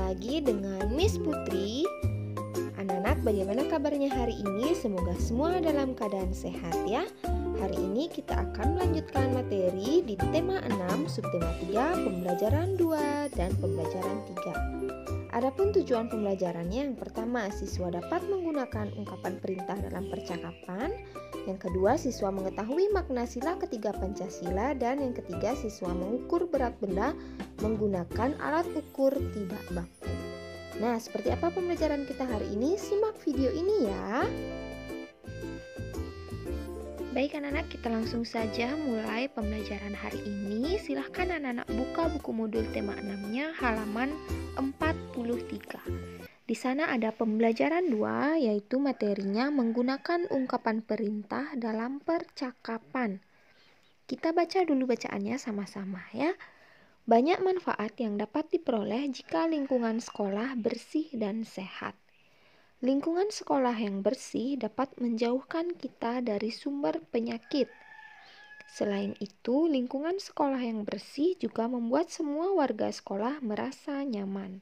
lagi dengan Miss Putri. Anak-anak, bagaimana kabarnya hari ini? Semoga semua dalam keadaan sehat ya. Hari ini kita akan melanjutkan materi di tema 6, subtema 3, pembelajaran 2 dan pembelajaran 3. Adapun tujuan pembelajarannya, yang pertama, siswa dapat menggunakan ungkapan perintah dalam percakapan. Yang kedua, siswa mengetahui makna sila ketiga Pancasila. Dan yang ketiga, siswa mengukur berat benda menggunakan alat ukur tidak baku. Nah, seperti apa pembelajaran kita hari ini? Simak video ini ya. Baik anak-anak, kita langsung saja mulai pembelajaran hari ini. Silahkan anak-anak buka buku modul tema 6-nya halaman 43. Di sana ada pembelajaran 2, yaitu materinya menggunakan ungkapan perintah dalam percakapan. Kita baca dulu bacaannya sama-sama ya. Banyak manfaat yang dapat diperoleh jika lingkungan sekolah bersih dan sehat. Lingkungan sekolah yang bersih dapat menjauhkan kita dari sumber penyakit. Selain itu, lingkungan sekolah yang bersih juga membuat semua warga sekolah merasa nyaman.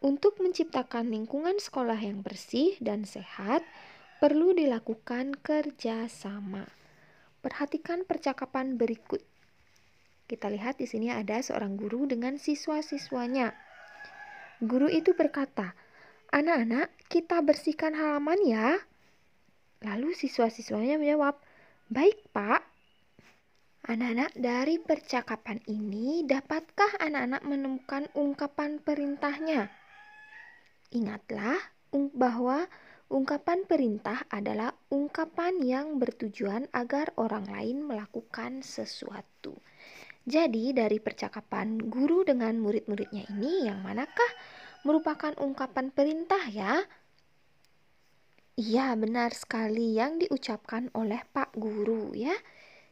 Untuk menciptakan lingkungan sekolah yang bersih dan sehat, perlu dilakukan kerjasama. Perhatikan percakapan berikut. Kita lihat di sini ada seorang guru dengan siswa-siswanya. Guru itu berkata, "Anak-anak, kita bersihkan halaman ya." Lalu siswa-siswanya menjawab, "Baik, Pak." Anak-anak, dari percakapan ini, dapatkah anak-anak menemukan ungkapan perintahnya? Ingatlah bahwa ungkapan perintah adalah ungkapan yang bertujuan agar orang lain melakukan sesuatu. Jadi dari percakapan guru dengan murid-muridnya ini, yang manakah merupakan ungkapan perintah ya? Iya, benar sekali yang diucapkan oleh Pak Guru ya.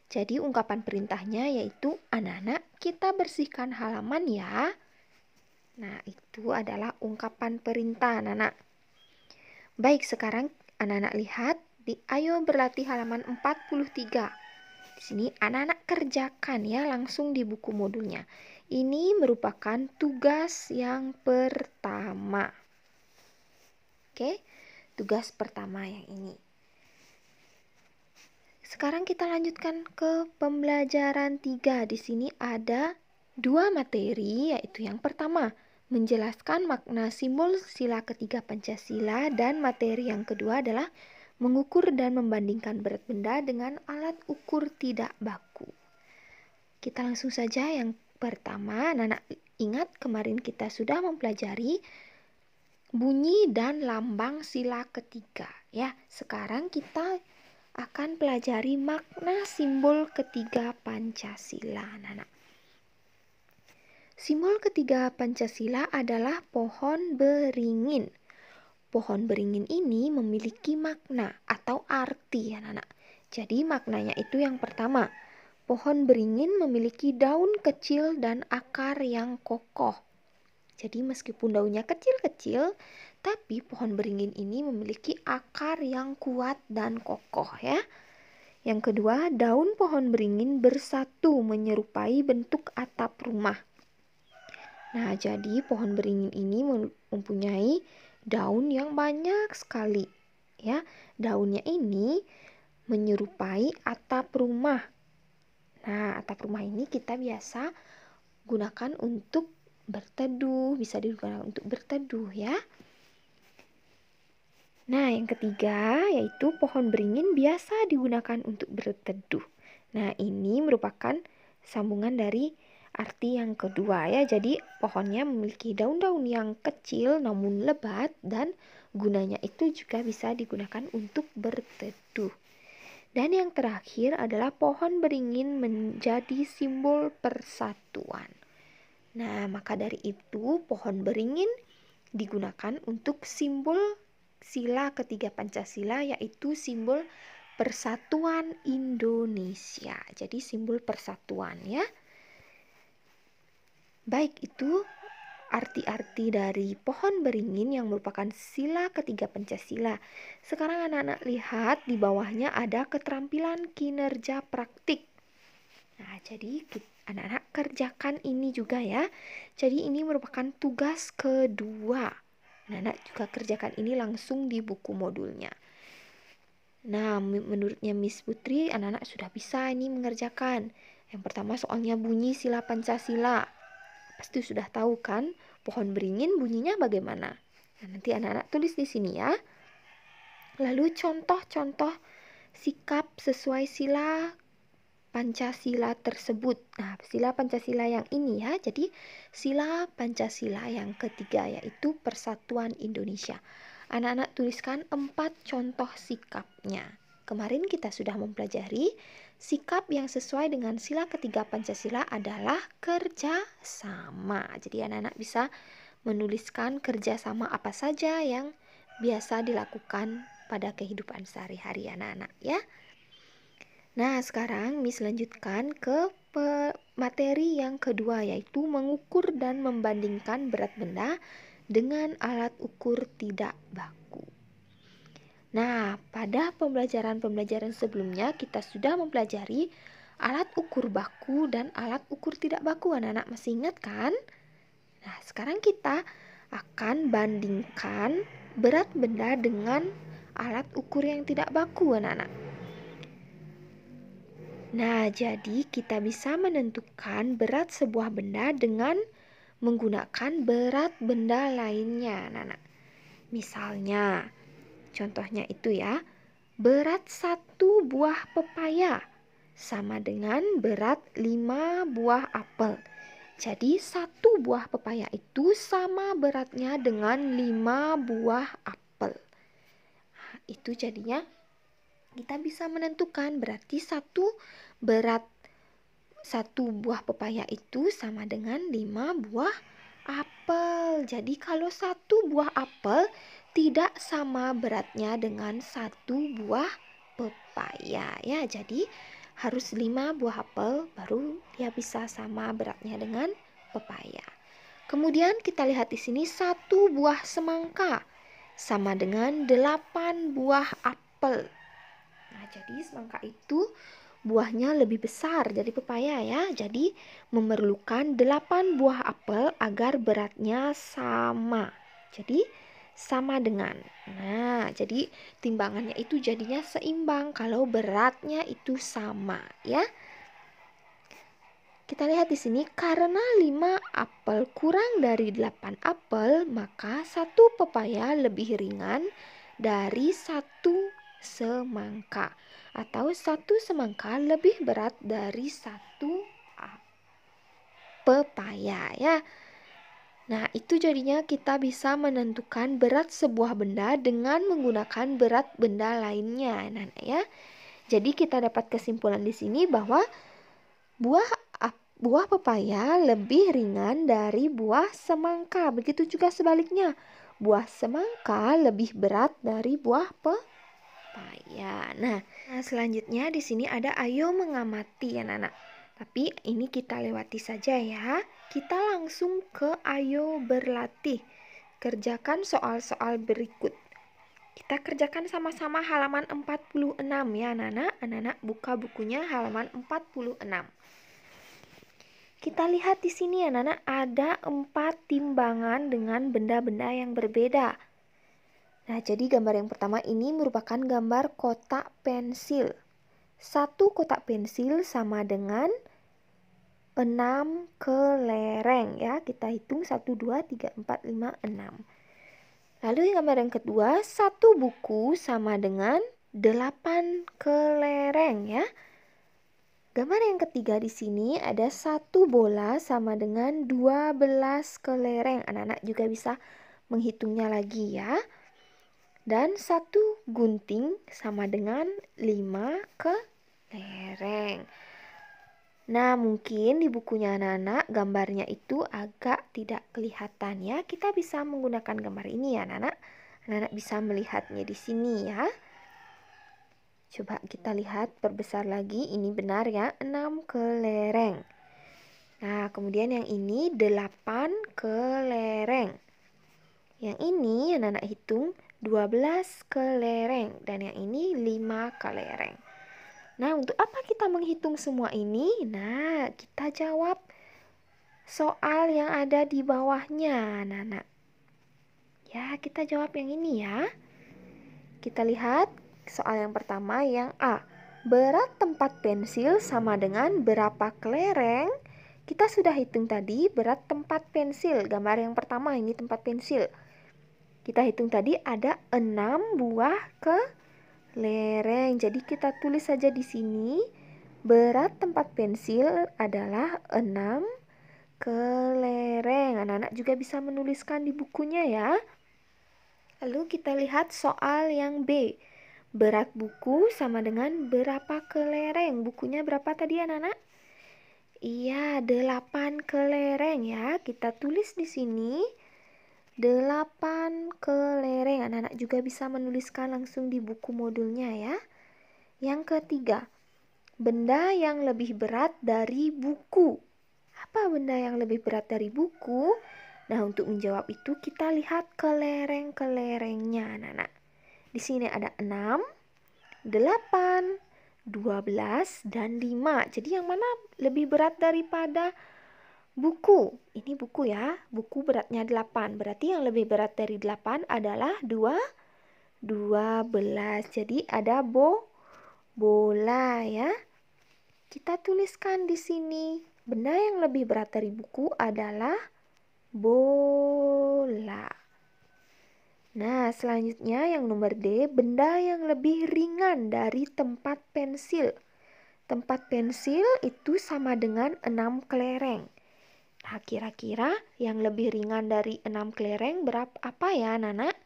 Jadi ungkapan perintahnya yaitu, "Anak-anak, kita bersihkan halaman ya." Nah, itu adalah ungkapan perintah anak-anak. Baik, sekarang anak-anak lihat ayo berlatih halaman 43. Di sini anak-anak kerjakan ya langsung di buku modulnya. Ini merupakan tugas yang pertama. Oke, tugas pertama yang ini. Sekarang kita lanjutkan ke pembelajaran 3. Di sini ada 2 materi, yaitu yang pertama, menjelaskan makna simbol sila ketiga Pancasila, dan materi yang kedua adalah mengukur dan membandingkan berat benda dengan alat ukur tidak baku. Kita langsung saja yang pertama. Anak-anak ingat kemarin kita sudah mempelajari bunyi dan lambang sila ketiga ya. Sekarang kita akan pelajari makna simbol ketiga Pancasila anak-anak. Simbol ketiga Pancasila adalah pohon beringin. Pohon beringin ini memiliki makna atau arti anak-anak. Jadi maknanya itu yang pertama, pohon beringin memiliki daun kecil dan akar yang kokoh. Jadi meskipun daunnya kecil-kecil, tapi pohon beringin ini memiliki akar yang kuat dan kokoh ya. Yang kedua, daun pohon beringin bersatu menyerupai bentuk atap rumah. Nah, jadi pohon beringin ini mempunyai daun yang banyak sekali ya. Daunnya ini menyerupai atap rumah. Nah, atap rumah ini kita biasa gunakan untuk berteduh, bisa digunakan untuk berteduh ya. Nah, yang ketiga yaitu pohon beringin biasa digunakan untuk berteduh. Nah, ini merupakan sambungan dari arti yang kedua ya. Jadi pohonnya memiliki daun-daun yang kecil namun lebat, dan gunanya itu juga bisa digunakan untuk berteduh. Dan yang terakhir adalah pohon beringin menjadi simbol persatuan. Nah, maka dari itu pohon beringin digunakan untuk simbol sila ketiga Pancasila, yaitu simbol persatuan Indonesia. Jadi simbol persatuan ya. Baik, itu arti-arti dari pohon beringin yang merupakan sila ketiga Pancasila. Sekarang anak-anak lihat di bawahnya ada keterampilan kinerja praktik. Nah, jadi anak-anak kerjakan ini juga ya. Jadi ini merupakan tugas kedua. Anak-anak juga kerjakan ini langsung di buku modulnya. Nah, menurutnya Miss Putri, anak-anak sudah bisa ini mengerjakan. Yang pertama soalnya bunyi sila Pancasila. Pasti sudah tahu kan, pohon beringin bunyinya bagaimana. Nah, nanti anak-anak tulis di sini ya. Lalu contoh-contoh sikap sesuai sila Pancasila tersebut. Nah, sila Pancasila yang ini ya. Jadi, sila Pancasila yang ketiga yaitu Persatuan Indonesia. Anak-anak tuliskan 4 contoh sikapnya. Kemarin kita sudah mempelajari sikap yang sesuai dengan sila ketiga Pancasila adalah kerjasama. Jadi, anak-anak bisa menuliskan kerjasama apa saja yang biasa dilakukan pada kehidupan sehari-hari anak-anak ya. Nah, sekarang Miss lanjutkan ke materi yang kedua, yaitu mengukur dan membandingkan berat benda dengan alat ukur tidak baku. Nah, pada pembelajaran sebelumnya kita sudah mempelajari alat ukur baku dan alat ukur tidak baku. Anak-anak masih ingat kan? Nah, sekarang kita akan bandingkan berat benda dengan alat ukur yang tidak baku, anak-anak. Nah, jadi kita bisa menentukan berat sebuah benda dengan menggunakan berat benda lainnya, anak-anak. Misalnya, contohnya itu ya, berat 1 buah pepaya sama dengan berat 5 buah apel. Jadi 1 buah pepaya itu sama beratnya dengan 5 buah apel. Nah, itu jadinya kita bisa menentukan berarti berat 1 buah pepaya itu sama dengan 5 buah apel. Jadi kalau 1 buah apel tidak sama beratnya dengan 1 buah pepaya ya. Jadi harus 5 buah apel baru dia bisa sama beratnya dengan pepaya. Kemudian kita lihat di sini 1 buah semangka sama dengan 8 buah apel. Nah, jadi semangka itu buahnya lebih besar dari pepaya ya. Jadi memerlukan 8 buah apel agar beratnya sama. Jadi sama dengan. Nah, jadi timbangannya itu jadinya seimbang kalau beratnya itu sama ya. Kita lihat di sini karena 5 apel kurang dari 8 apel, maka 1 pepaya lebih ringan dari 1 semangka, atau 1 semangka lebih berat dari 1 pepaya ya. Nah, itu jadinya kita bisa menentukan berat sebuah benda dengan menggunakan berat benda lainnya, nah ya. Jadi kita dapat kesimpulan di sini bahwa buah pepaya lebih ringan dari buah semangka. Begitu juga sebaliknya, buah semangka lebih berat dari buah pepaya. Nah, selanjutnya di sini ada ayo mengamati anak-anak. Tapi ini kita lewati saja ya. Kita langsung ke ayo berlatih. Kerjakan soal-soal berikut. Kita kerjakan sama-sama halaman 46 ya anak-anak. Anak-anak buka bukunya halaman 46. Kita lihat di sini anak-anak ada 4 timbangan dengan benda-benda yang berbeda. Nah, jadi gambar yang pertama ini merupakan gambar kotak pensil. 1 kotak pensil sama dengan 6 kelereng ya. Kita hitung 1, 2, 3, 4, 5, 6. Lalu gambar yang kedua, 1 buku sama dengan 8 kelereng ya. Gambar yang ketiga di sini ada 1 bola sama dengan 12 kelereng. Anak-anak juga bisa menghitungnya lagi ya. Dan 1 gunting sama dengan 5 kelereng. Nah, mungkin di bukunya anak-anak gambarnya itu agak tidak kelihatan ya. Kita bisa menggunakan gambar ini ya anak-anak. Anak-anak bisa melihatnya di sini ya. Coba kita lihat perbesar lagi. Ini benar ya, 6 kelereng. Nah, kemudian yang ini 8 kelereng. Yang ini anak-anak hitung 12 kelereng dan yang ini 5 kelereng. Nah, untuk apa kita menghitung semua ini? Nah, kita jawab soal yang ada di bawahnya, anak-anak. Ya, kita jawab yang ini ya. Kita lihat soal yang pertama yang A. Berat tempat pensil sama dengan berapa kelereng? Kita sudah hitung tadi berat tempat pensil. Gambar yang pertama ini tempat pensil. Kita hitung tadi ada 6 buah kelereng. Jadi kita tulis saja di sini berat tempat pensil adalah 6 kelereng. Anak-anak juga bisa menuliskan di bukunya ya. Lalu kita lihat soal yang B. Berat buku sama dengan berapa kelereng? Bukunya berapa tadi anak-anak? Iya, 8 kelereng ya. Kita tulis di sini 8 kelereng. Anak-anak juga bisa menuliskan langsung di buku modulnya ya. Yang ketiga, benda yang lebih berat dari buku. Apa benda yang lebih berat dari buku? Nah, untuk menjawab itu kita lihat kelereng-kelerengnya anak-anak. Di sini ada 6, 8, 12, dan 5. Jadi yang mana lebih berat daripada buku? Ini buku ya. Buku beratnya 8. Berarti yang lebih berat dari 8 adalah 12. Jadi ada bola ya. Kita tuliskan di sini. Benda yang lebih berat dari buku adalah bola. Nah, selanjutnya yang nomor D, benda yang lebih ringan dari tempat pensil. Tempat pensil itu sama dengan 6 kelereng. Nah, kira-kira yang lebih ringan dari 6 kelereng berapa apa ya, anak-anak?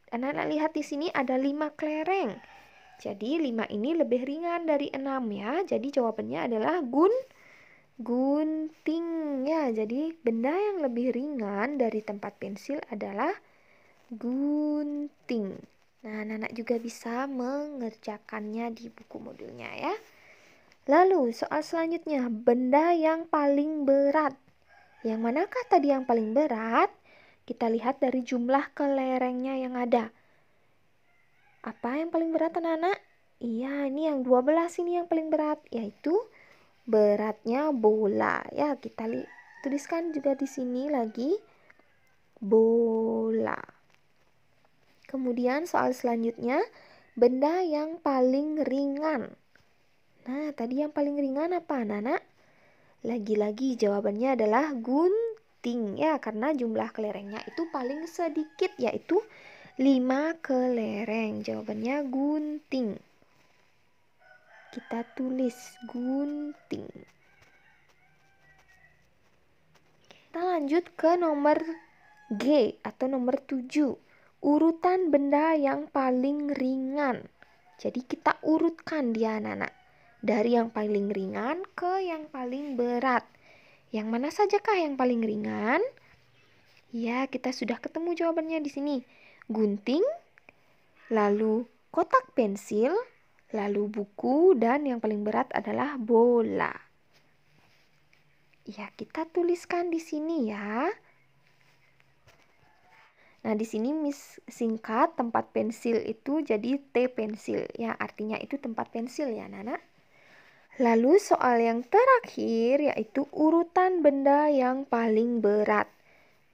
Anak-anak lihat di sini ada 5 kelereng. Jadi 5 ini lebih ringan dari 6 ya. Jadi jawabannya adalah gunting ya. Jadi benda yang lebih ringan dari tempat pensil adalah gunting. Nah, anak-anak juga bisa mengerjakannya di buku modulnya ya. Lalu soal selanjutnya, benda yang paling berat. Yang manakah tadi yang paling berat? Kita lihat dari jumlah kelerengnya yang ada. Apa yang paling berat anak-anak? Iya, ini yang 12 ini yang paling berat, yaitu beratnya bola. Ya, kita tuliskan juga di sini lagi bola. Kemudian soal selanjutnya, benda yang paling ringan. Nah, tadi yang paling ringan apa anak-anak? Lagi-lagi jawabannya adalah gunting ya, karena jumlah kelerengnya itu paling sedikit, yaitu 5 kelereng. Jawabannya gunting. Kita tulis gunting. Kita lanjut ke nomor G atau nomor 7. Urutan benda yang paling ringan. Jadi kita urutkan dia anak-anak. Dari yang paling ringan ke yang paling berat. Yang mana sajakah yang paling ringan? Ya, kita sudah ketemu jawabannya di sini. Gunting, lalu kotak pensil, lalu buku, dan yang paling berat adalah bola. Ya, kita tuliskan di sini ya. Nah, di sini Miss singkat tempat pensil itu jadi T pensil. Ya, artinya itu tempat pensil ya, Nana. Lalu soal yang terakhir yaitu urutan benda yang paling berat.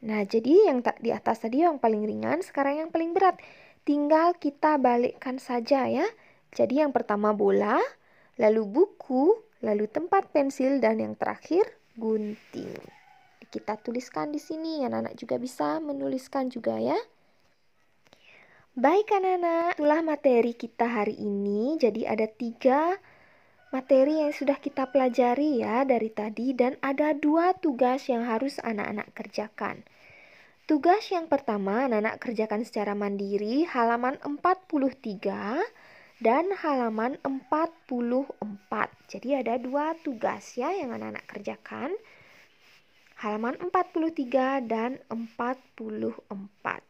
Nah, jadi yang di atas tadi yang paling ringan, sekarang yang paling berat. Tinggal kita balikkan saja ya. Jadi yang pertama bola, lalu buku, lalu tempat pensil, dan yang terakhir gunting. Kita tuliskan di sini, anak-anak juga bisa menuliskan juga ya. Baik anak-anak, itulah materi kita hari ini. Jadi ada 3 materi yang sudah kita pelajari ya dari tadi, dan ada 2 tugas yang harus anak-anak kerjakan. Tugas yang pertama anak-anak kerjakan secara mandiri halaman 43 dan halaman 44. Jadi ada 2 tugas ya yang anak-anak kerjakan. Halaman 43 dan 44.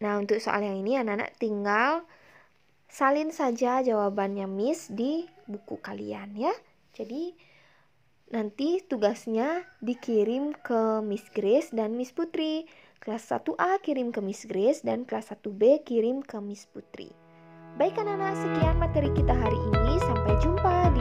Nah, untuk soal yang ini anak-anak tinggal salin saja jawabannya Miss di buku kalian ya. Jadi nanti tugasnya dikirim ke Miss Grace dan Miss Putri. Kelas 1A kirim ke Miss Grace dan kelas 1B kirim ke Miss Putri. Baik anak-anak, sekian materi kita hari ini. Sampai jumpa di